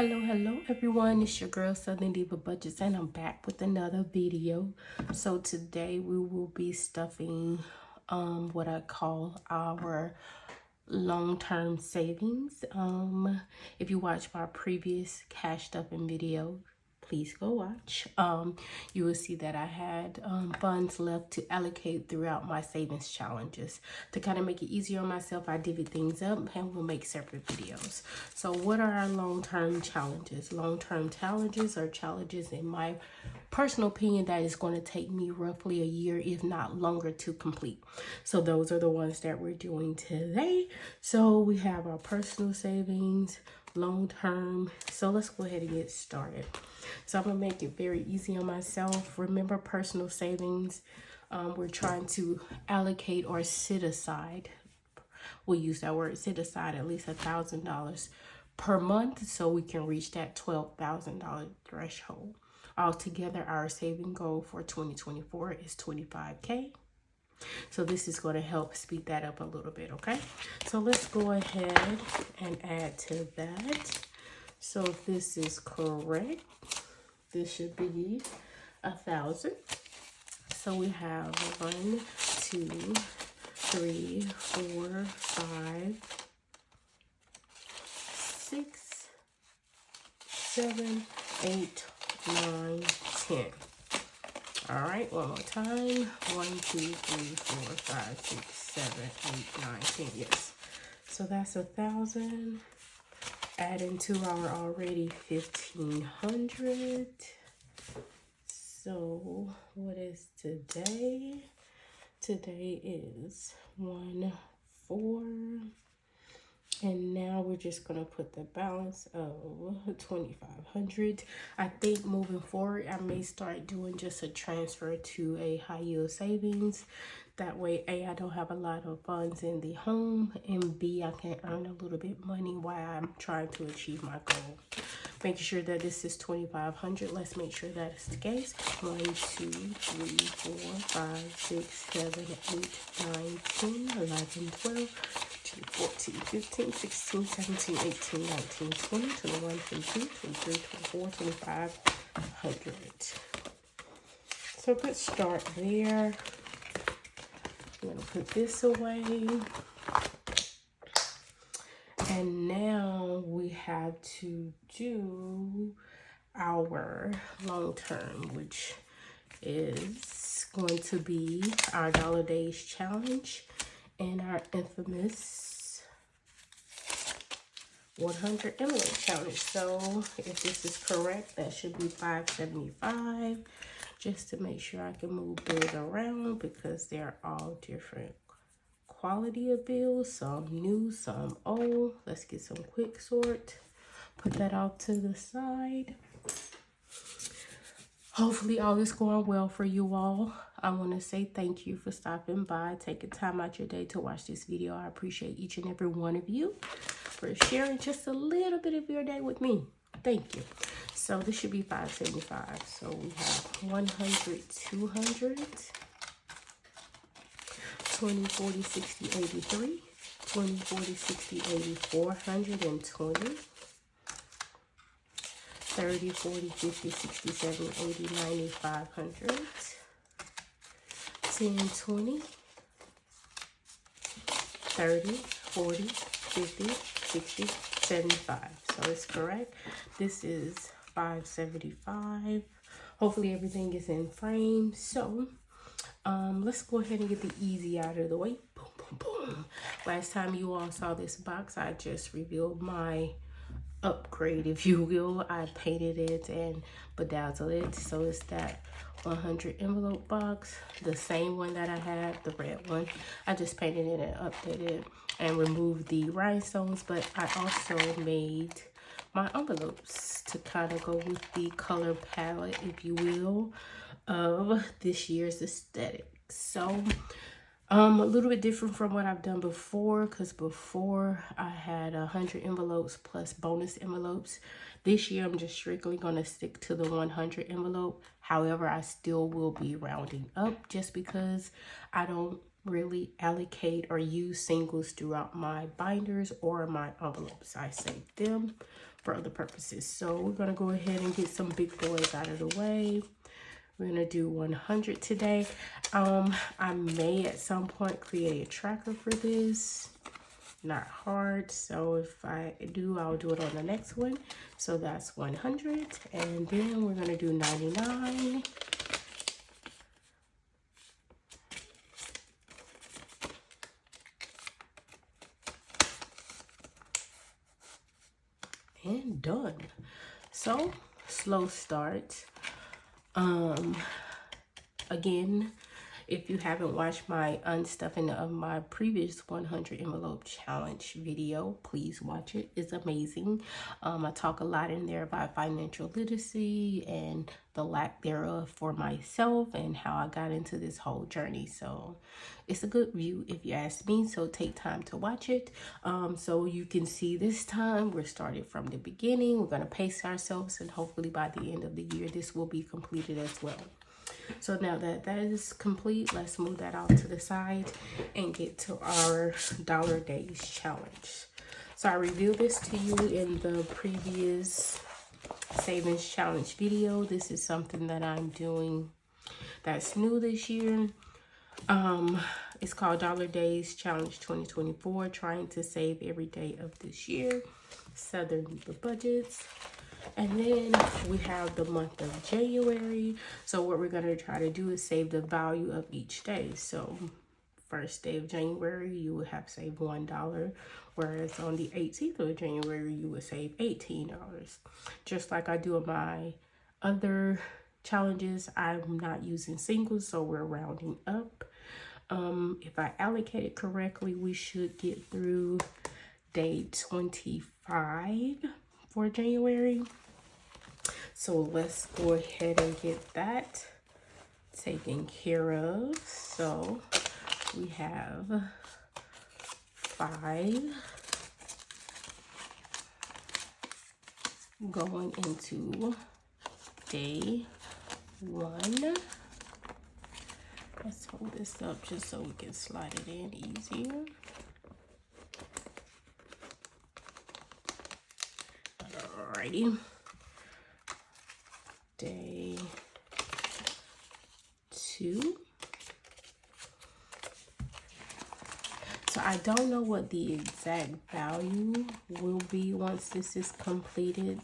Hello everyone, it's your girl Southern Diva Budgets and I'm back with another video. So today we will be stuffing what I call our long-term savings. If you watch my previous cash stuffing video, please go watch. You will see that I had funds left to allocate throughout my savings challenges. To kind of make it easier on myself, I divvy things up and we'll make separate videos. So what are our long-term challenges? Long-term challenges are challenges, in my personal opinion, that is going to take me roughly a year, if not longer, to complete. So those are the ones that we're doing today. So we have our personal savings, long-term. So let's go ahead and get started. So I'm gonna make it very easy on myself. Remember, personal savings, we're trying to allocate or sit aside. We'll use that word, sit aside, at least $1,000 per month so we can reach that $12,000 threshold. Altogether, our saving goal for 2024 is $25K. So this is going to help speed that up a little bit, okay? So let's go ahead and add to that. So if this is correct, this should be 1,000. So we have 1, 2, 3, 4, 5, 6, 7, 8, 9, 10. All right, one more time. 1, 2, 3, 4, 5, 6, 7, 8, 9, 10. Yes. So that's 1,000. Adding to our already 1,500. So what is today? Today is 1/4. And now we're just going to put the balance of 2,500. I think moving forward, I may start doing just a transfer to a high yield savings. That way, A, I don't have a lot of funds in the home, and B, I can earn a little bit money while I'm trying to achieve my goal. Making sure that this is 2,500. Let's make sure that's the case. 1, 2, 3, 4, 5, 6, 7, 8, 9, 10, 11, 12. 14, 15, 16, 17, 18, 19, 20, 21, 22, 23, 24, 2,500. So good start there. I'm going to put this away. And now we have to do our long term, which is going to be our Dollar Days Challenge and our infamous 100 envelope challenge. So if this is correct, that should be $575. Just to make sure I can move bills around because they're all different quality of bills. Some new, some old. Let's get some quick sort. Put that off to the side. Hopefully all is going well for you all. I want to say thank you for stopping by, taking time out your day to watch this video. I appreciate each and every one of you for sharing just a little bit of your day with me. Thank you. So this should be $575. So we have 100, 200, 20, 40, 60, 83, 20, 40, 60, 80, 420. 30, 40, 50, 60, 70, 80, 90, 500. 10, 20, 30, 40, 50, 60, 75. So it's correct. This is $575. Hopefully everything is in frame. So let's go ahead and get the easy out of the way. Boom, boom, boom. Last time you all saw this box, I just revealed my upgrade, if you will. I painted it and bedazzled it. So it's that 100 envelope box, the same one that I had, the red one. I just painted it and updated it and removed the rhinestones, but I also made my envelopes to kind of go with the color palette, if you will, of this year's aesthetic. So a little bit different from what I've done before, because before I had 100 envelopes plus bonus envelopes. This year I'm just strictly going to stick to the 100 envelope. However, I still will be rounding up just because I don't really allocate or use singles throughout my binders or my envelopes. I save them for other purposes. So we're going to go ahead and get some big boys out of the way. We're going to do 100 today. I may at some point create a tracker for this. Not hard. So if I do, I'll do it on the next one. So that's 100. And then we're going to do 99. And done. So slow start. Again, if you haven't watched my unstuffing of my previous 100 envelope challenge video, please watch it. It's amazing. I talk a lot in there about financial literacy and the lack thereof for myself and how I got into this whole journey. So it's a good view if you ask me. So take time to watch it. So you can see this time we're started from the beginning. We're going to pace ourselves, and hopefully by the end of the year, this will be completed as well. So now that that is complete, let's move that off to the side and get to our dollar days challenge. So I revealed this to you in the previous savings challenge video. This is something that I'm doing that's new this year. It's called Dollar Days Challenge 2024, trying to save every day of this year, southern the budgets. And then we have the month of January. So what we're going to try to do is save the value of each day. So first day of January, you would have saved $1, whereas on the 18th of January, you would save $18. Just like I do in my other challenges, I'm not using singles, so we're rounding up. If I allocate it correctly, we should get through day 25 for January. So let's go ahead and get that taken care of. So we have 5 going into day 1. Let's hold this up just so we can slide it in easier. Alrighty. Day 2. So I don't know what the exact value will be once this is completed.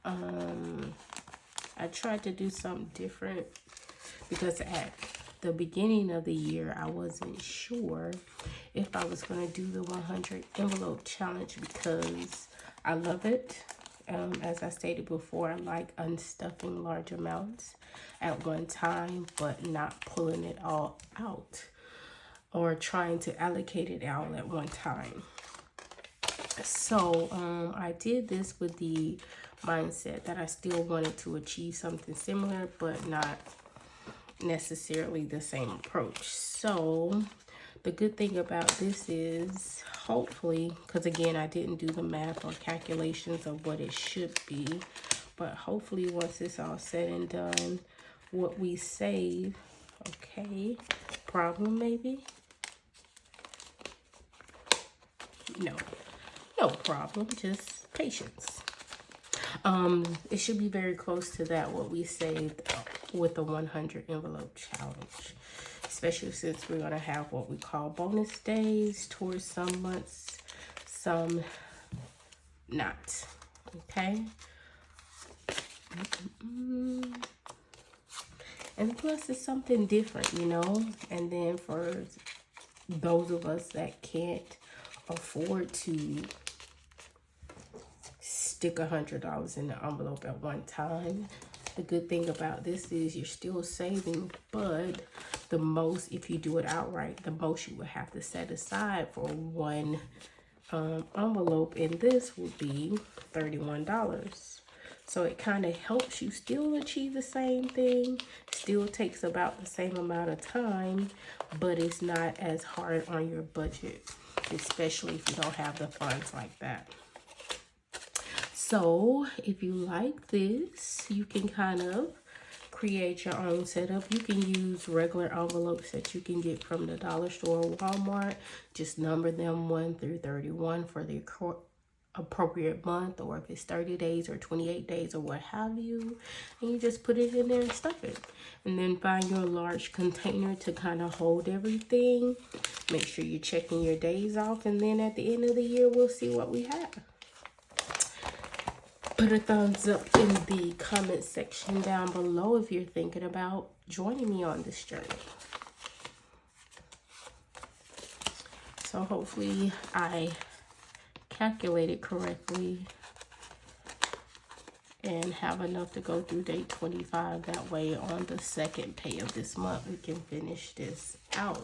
I tried to do something different because at the beginning of the year, I wasn't sure if I was going to do the 100 envelope challenge because I love it. As I stated before, I like unstuffing large amounts at one time, but not pulling it all out or trying to allocate it all at one time. So I did this with the mindset that I still wanted to achieve something similar, but not necessarily the same approach. So the good thing about this is hopefully, because again, I didn't do the math or calculations of what it should be, but hopefully once it's all said and done, what we save, okay, problem maybe? No problem, just patience. It should be very close to that, what we saved with the 100 envelope challenge, especially since we're going to have what we call bonus days towards some months, some not. Okay. And plus it's something different, you know. And then for those of us that can't afford to stick $100 in the envelope at one time, the good thing about this is you're still saving, but the most, if you do it outright, the most you would have to set aside for one envelope in this would be $31. So it kind of helps you still achieve the same thing, still takes about the same amount of time, but it's not as hard on your budget, especially if you don't have the funds like that. So if you like this, you can kind of create your own setup. You can use regular envelopes that you can get from the dollar store or Walmart. Just number them 1 through 31 for the appropriate month, or if it's 30 days or 28 days or what have you, and you just put it in there and stuff it. And then find your large container to kind of hold everything. Make sure you're checking your days off, and then at the end of the year we'll see what we have. Put a thumbs up in the comment section down below if you're thinking about joining me on this journey. So hopefully I calculated correctly and have enough to go through day 25. That way on the second pay of this month we can finish this out.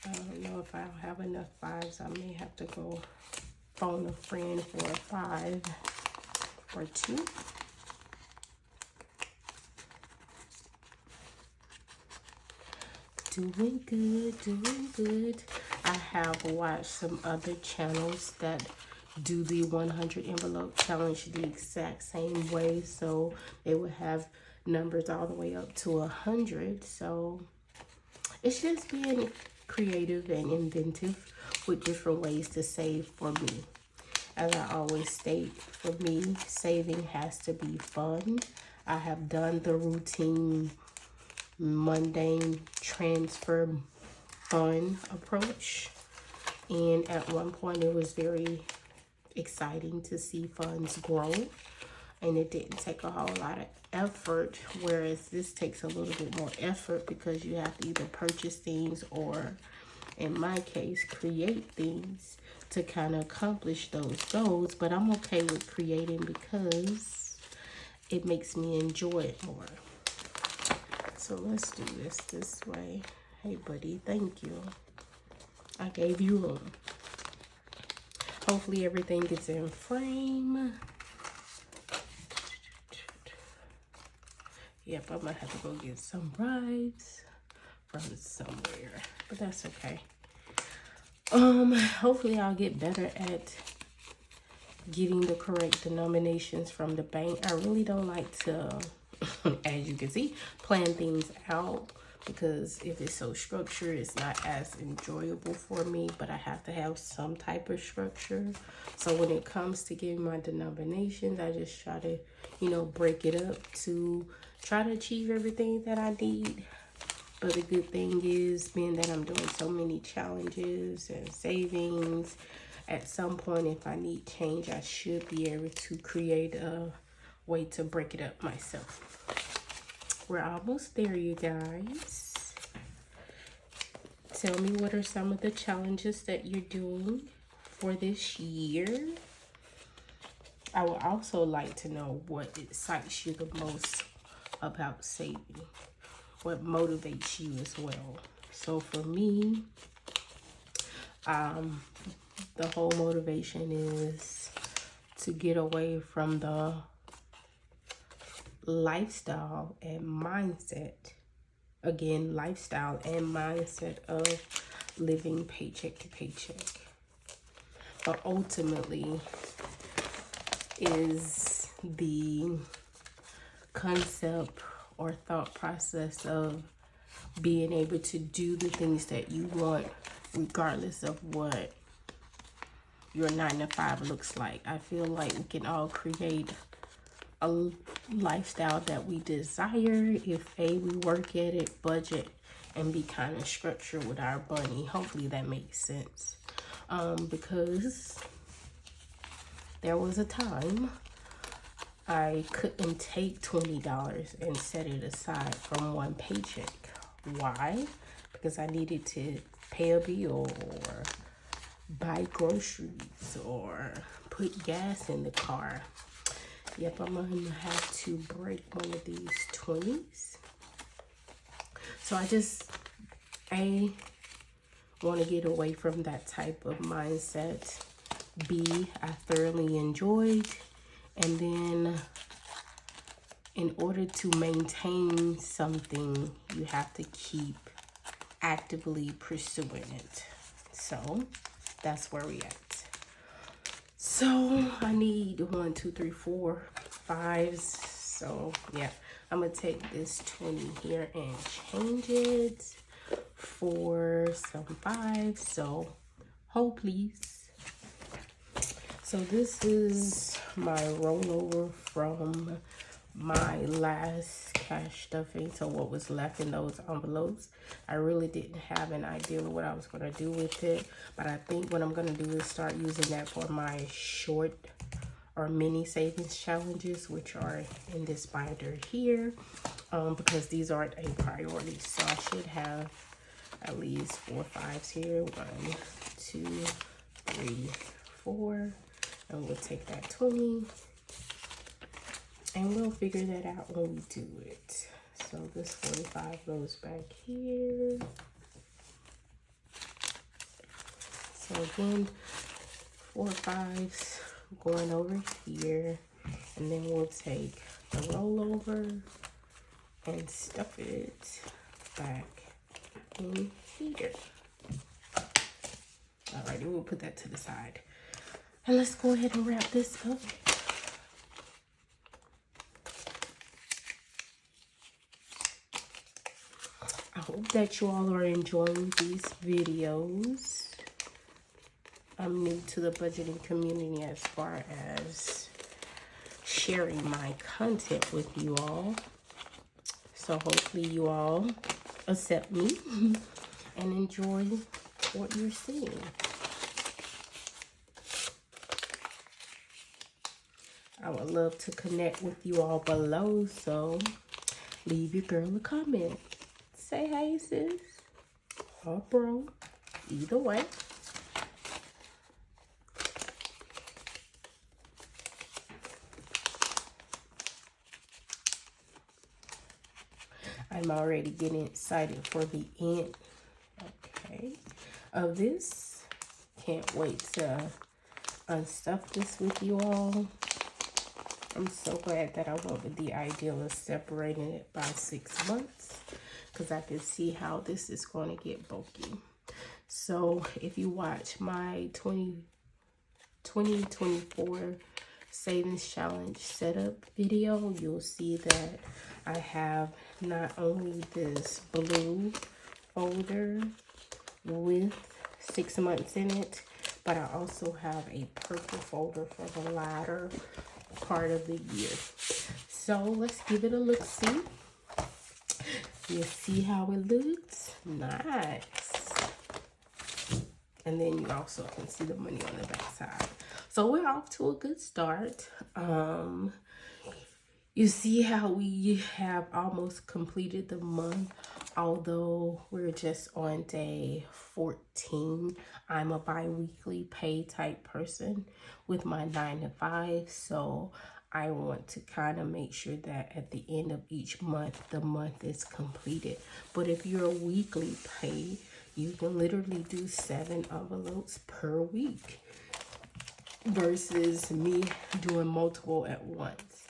I don't know if I'll have enough 5s. I may have to go phone a friend for a 5 or 2. Doing good, doing good. I have watched some other channels that do the 100 envelope challenge the exact same way. So they would have numbers all the way up to 100. So it's just being creative and inventive with different ways to save for me. As I always state, for me, saving has to be fun. I have done the routine, mundane transfer fun approach, and at one point it was very exciting to see funds grow, and it didn't take a whole lot of effort, whereas this takes a little bit more effort because you have to either purchase things or, in my case, create things to kind of accomplish those goals. But I'm okay with creating because it makes me enjoy it more. So let's do this way. Hey buddy, thank you. I gave you room. Hopefully everything gets in frame. Yep, I might have to go get some rides from somewhere, but that's okay. Hopefully I'll get better at getting the correct denominations from the bank. I really don't like to, as you can see, plan things out, because if it's so structured, it's not as enjoyable for me. But I have to have some type of structure. So when it comes to getting my denominations, I just try to, break it up to try to achieve everything that I need. But the good thing is, being that I'm doing so many challenges and savings, at some point, if I need change, I should be able to create a way to break it up myself. We're almost there, you guys. Tell me, what are some of the challenges that you're doing for this year? I would also like to know what excites you the most about saving. What motivates you as well. So for me, the whole motivation is to get away from the lifestyle and mindset. Again, lifestyle and mindset of living paycheck to paycheck. But ultimately is the concept or thought process of being able to do the things that you want regardless of what your 9-to-5 looks like. I feel like we can all create a lifestyle that we desire if we work at it, budget, and be kind of structured with our money. Hopefully that makes sense. Because there was a time I couldn't take $20 and set it aside from one paycheck. Why? Because I needed to pay a bill or buy groceries or put gas in the car. Yep, I'm gonna have to break one of these 20s. So I want to get away from that type of mindset. B, I thoroughly enjoyed. And then in order to maintain something, you have to keep actively pursuing it. So that's where we at. So I need 1, 2, 3, 4 5s. So yeah, I'm gonna take this 20 here and change it for some 5s. So hold please. So this is my rollover from my last cash stuffing. So what was left in those envelopes, I really didn't have an idea of what I was going to do with it, but I think what I'm going to do is start using that for my short or mini savings challenges, which are in this binder here, because these aren't a priority. So I should have at least 4 5s here. 1, 2, 3, 4, and we'll take that 20. And we'll figure that out when we do it. So this 45 goes back here. So again, 4 5s going over here. And then we'll take the rollover and stuff it back in here. Alrighty, we'll put that to the side. And let's go ahead and wrap this up. I hope that you all are enjoying these videos. I'm new to the budgeting community as far as sharing my content with you all. So hopefully you all accept me and enjoy what you're seeing. I would love to connect with you all below, so leave your girl a comment. Say hey sis or bro, either way. I'm already getting excited for the end, okay, of this. Can't wait to unstuff this with you all. I'm so glad that I went with the idea of separating it by 6 months, because I can see how this is going to get bulky. So if you watch my 2024 savings challenge setup video, you'll see that I have not only this blue folder with 6 months in it, but I also have a purple folder for the latter part of the year. So let's give it a look see. You see how it looks? Nice. And then you also can see the money on the back side. So we're off to a good start. You see how we have almost completed the month, although we're just on day 14. I'm a bi-weekly pay type person with my 9 to 5, so I want to kind of make sure that at the end of each month, the month is completed. But if you're a weekly pay, you can literally do 7 envelopes per week versus me doing multiple at once.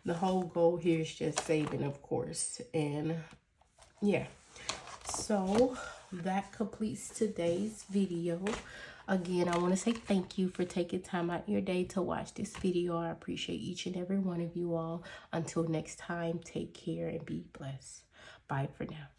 The whole goal here is just saving, of course. And yeah, so that completes today's video. Again, I want to say thank you for taking time out your day to watch this video. I appreciate each and every one of you all. Until next time, take care and be blessed. Bye for now.